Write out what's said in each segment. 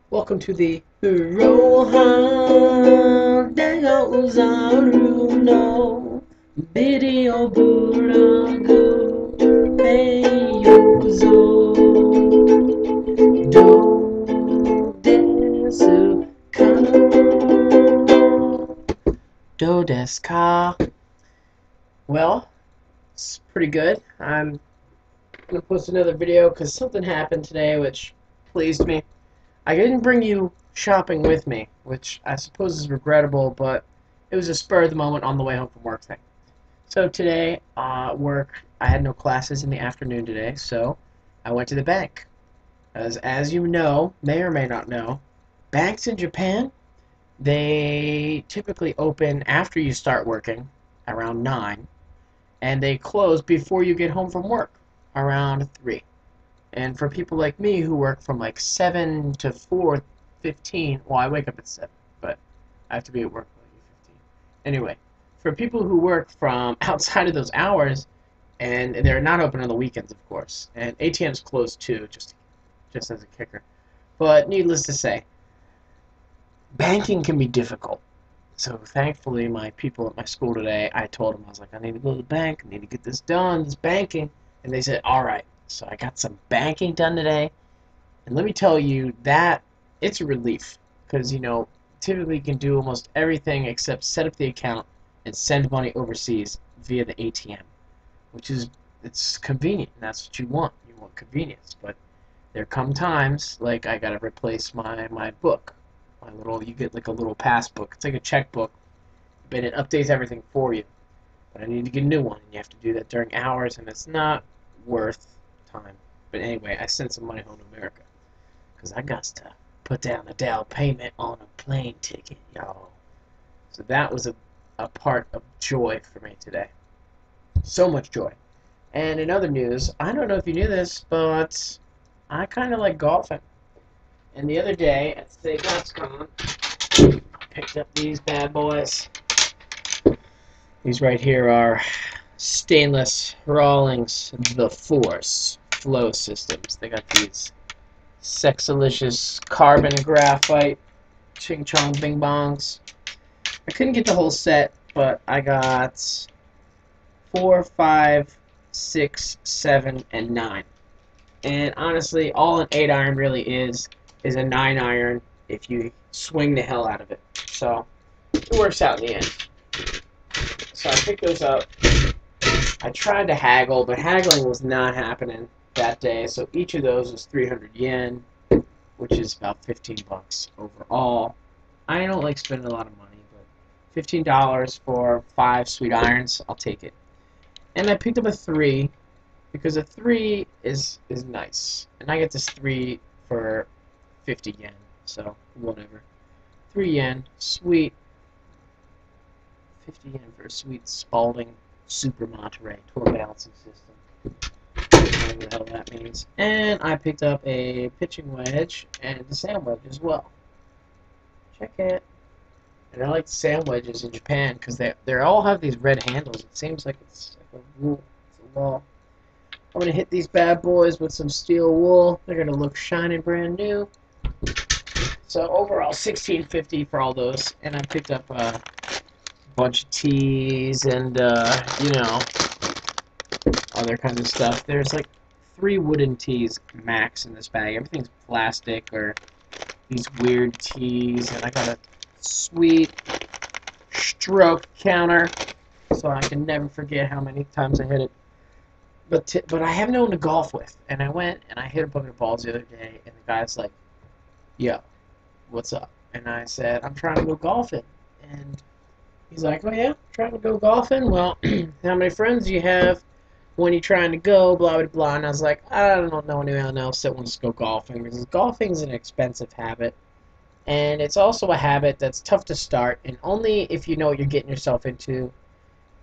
Welcome to the Roohaa Degozaru no bideo Buroogu Yuzo do desu ka do desu ka. Well, it's pretty good. I'm gonna post another video because something happened today which pleased me. I didn't bring you shopping with me, which I suppose is regrettable, but it was a spur of the moment on the way home from work thing. So today, work, I had no classes in the afternoon today, so I went to the bank. As you know, may or may not know, banks in Japan, they typically open after you start working, around 9, and they close before you get home from work, around 3. And for people like me who work from like 7 to 4:15, well, I wake up at 7, but I have to be at work at like 8:15. Anyway, for people who work from outside of those hours, and they're not open on the weekends, of course, and ATMs close too, just as a kicker. But needless to say, banking can be difficult. So thankfully, my people at my school today, I told them, I was like, I need to go to the bank, I need to get this done, this banking, and they said, all right. So I got some banking done today, and let me tell you that it's a relief because typically you can do almost everything except set up the account and send money overseas via the ATM, which is it's convenient. And that's what you want. You want convenience, but there come times like I gotta replace my book, my little. You get like a little passbook. It's like a checkbook, but it updates everything for you. But I need to get a new one, and you have to do that during hours, and it's not worth time. But anyway, I sent some money home to America because I got to put down a down payment on a plane ticket, y'all. So that was a part of joy for me today. So much joy. And in other news, I don't know if you knew this, but I kind of like golfing. And the other day at State Con, I picked up these bad boys. These right here are stainless Rawlings The Force flow systems. They got these sexalicious carbon graphite ching chong bing bongs. I couldn't get the whole set, but I got 4, 5, 6, 7, and 9. And honestly, all an 8 iron really is a 9 iron if you swing the hell out of it. So it works out in the end. So I picked those up. I tried to haggle, but haggling was not happening that day. So each of those was 300 yen, which is about 15 bucks overall. I don't like spending a lot of money, but $15 for 5 sweet irons, I'll take it. And I picked up a 3 because a 3 is nice, and I get this 3 for 50 yen. So whatever, 3 yen, sweet. 50 yen for a sweet Spalding Super Monterey tour balancing system. Whatever the hell that means. And I picked up a pitching wedge and a sand wedge as well. Check it. And I like the sand wedges in Japan because they all have these red handles. It seems like it's like a rule. It's a law. I'm going to hit these bad boys with some steel wool. They're going to look shiny brand new. So overall, $16.50 for all those. And I picked up bunch of teas and other kinds of stuff. There's like 3 wooden teas max in this bag. Everything's plastic or these weird teas, and I got a sweet stroke counter so I can never forget how many times I hit it. But I have no one to golf with, and I went and I hit a bunch of balls the other day, and the guy's like, "Yo, what's up?" And I said, "I'm trying to go golfing," and he's like, "Oh yeah, trying to go golfing? Well, how many friends do you have when you're trying to go, blah, blah, blah." And I was like, I don't know anyone else that wants to go golfing because golfing is an expensive habit. And it's also a habit that's tough to start, and only if you know what you're getting yourself into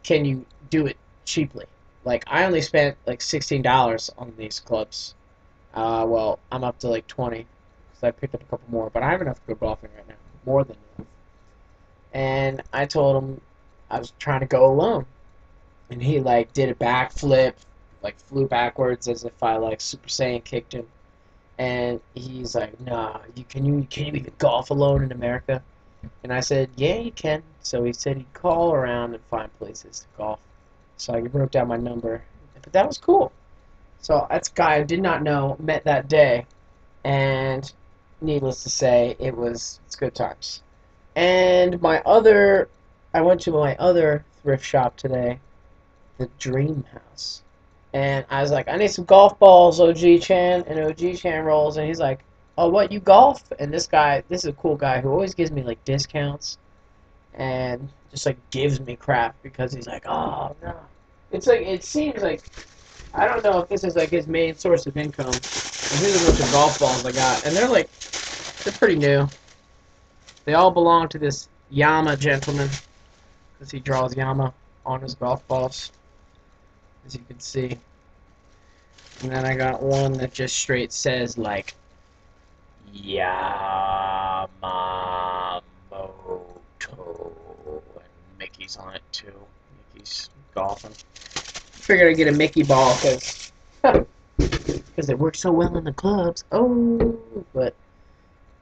can you do it cheaply. Like, I only spent like $16 on these clubs. Well, I'm up to like 20 because I picked up a couple more, but I have enough to go golfing right now. More than enough. And I told him I was trying to go alone. And he like did a backflip, like flew backwards as if I like Super Saiyan kicked him. And he's like, nah, you can't even golf alone in America. And I said, yeah, you can. So he said he'd call around and find places to golf. So I wrote down my number. But that was cool. So that's a guy I did not know, met that day. And needless to say, it's good times. And I went to my other thrift shop today, the Dream House. And I was like, I need some golf balls, OG Chan. And OG Chan rolls, and he's like, oh, what, you golf? And this is a cool guy who always gives me, like, discounts. And just, like, gives me crap because he's like, oh, no. It's like, it seems like, I don't know if this is, like, his main source of income. And here's a bunch of golf balls I got. And they're pretty new. They all belong to this Yama gentleman. Because he draws Yama on his golf balls, as you can see. And then I got one that just straight says, like, Yamamoto. And Mickey's on it, too. Mickey's golfing. Figured I'd get a Mickey ball, because it works so well in the clubs. Oh, but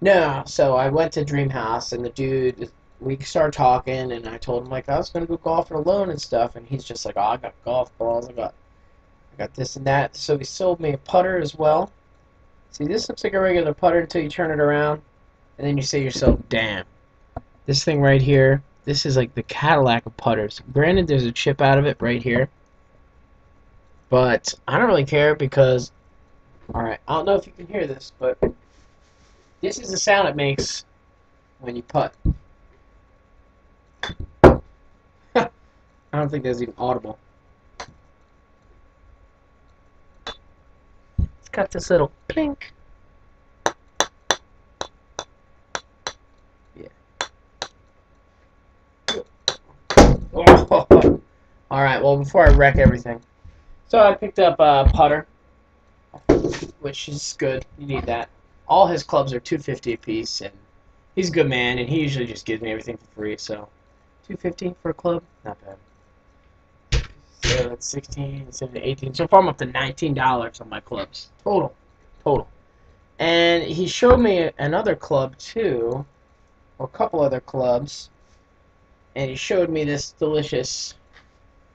no. So I went to Dream House, and the dude, we started talking, and I told him, like, I was going to go golfing alone and stuff, and he's just like, oh, I got golf balls, I got this and that. So he sold me a putter as well. See, this looks like a regular putter until you turn it around, and then you say to yourself, damn, this thing right here, this is like the Cadillac of putters. Granted, there's a chip out of it right here, but I don't really care because, alright, I don't know if you can hear this, but this is the sound it makes when you putt. I don't think that's even audible. It's got this little plink. Yeah. Oh. Alright, well, before I wreck everything. So I picked up a putter, which is good. You need that. All his clubs are $250 a piece, and he's a good man, and he usually just gives me everything for free, so $250 for a club, not bad. So that's 16, 17, 18. So far I'm up to $19 on my clubs. Total. And he showed me another club too, or a couple other clubs. And he showed me this delicious,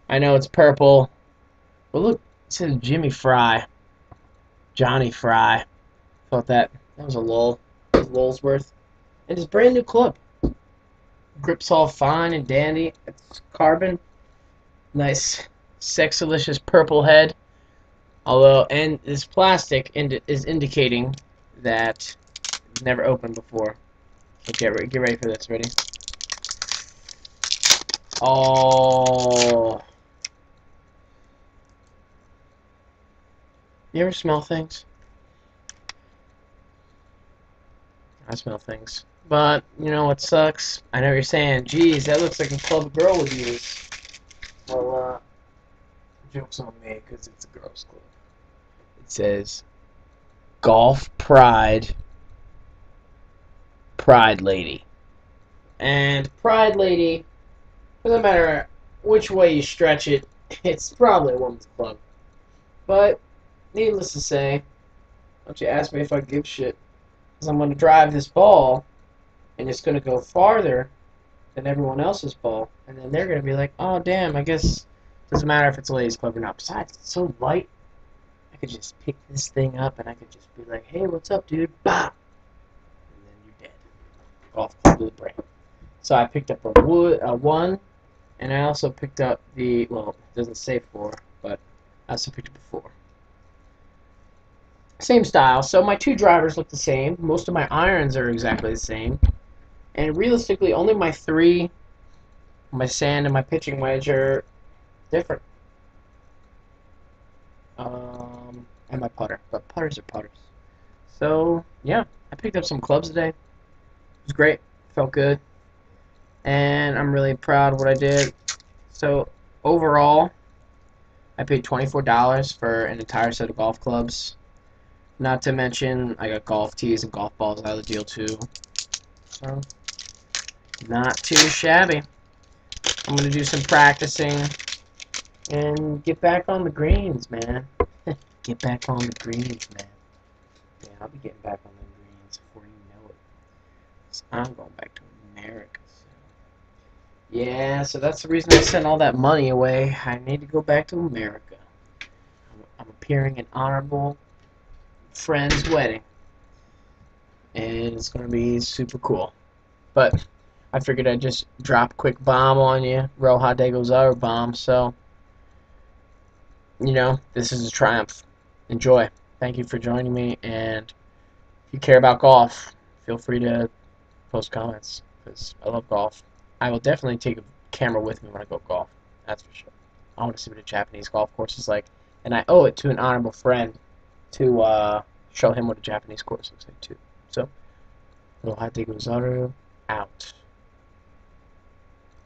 I know it's purple, but look, it says Johnny Fry. Thought that was a lull. It was lul's worth. And it's a brand new club. Grip's all fine and dandy. It's carbon. Nice, sexalicious purple head. Although, and this plastic is indicating that it's never opened before. So get ready for this. Ready? Oh. You ever smell things? I smell things. But, you know what sucks? I know what you're saying, geez, that looks like a club a girl would use. Well, joke's on me, because it's a girl's club. It says, Golf Pride Lady. And Pride Lady, doesn't matter which way you stretch it, it's probably a woman's club. But, needless to say, don't you ask me if I give shit. Because I'm going to drive this ball, and it's going to go farther than everyone else's ball. And then they're going to be like, oh, damn, I guess it doesn't matter if it's a ladies' club or not. Besides, it's so light, I could just pick this thing up, and I could just be like, hey, what's up, dude? Bah! And then you're dead. Golf club to the brain. So I picked up a 1, and I also picked up the, well, it doesn't say 4, but I also picked up a 4. Same style. So my 2 drivers look the same. Most of my irons are exactly the same. And realistically, only my 3, my sand and my pitching wedge are different. And my putter. But putters are putters. So, yeah. I picked up some clubs today. It was great. Felt good. And I'm really proud of what I did. So, overall, I paid $24 for an entire set of golf clubs. Not to mention, I got golf tees and golf balls out of the deal, too. So, not too shabby. I'm going to do some practicing and get back on the greens, man. Get back on the greens, man. Yeah, I'll be getting back on the greens before you know it. So I'm going back to America. So. Yeah, so that's the reason I sent all that money away. I need to go back to America. I'm appearing in honorable friend's wedding, and it's going to be super cool. But I figured I'd just drop a quick bomb on you, Roohaa Degozaru bomb. So, you know, this is a triumph. Enjoy. Thank you for joining me, and if you care about golf, feel free to post comments, because I love golf. I will definitely take a camera with me when I go golf. That's for sure. I want to see what a Japanese golf course is like, and I owe it to an honorable friend to show him what a Japanese course looks like too. So, Roohaa Degozaru out.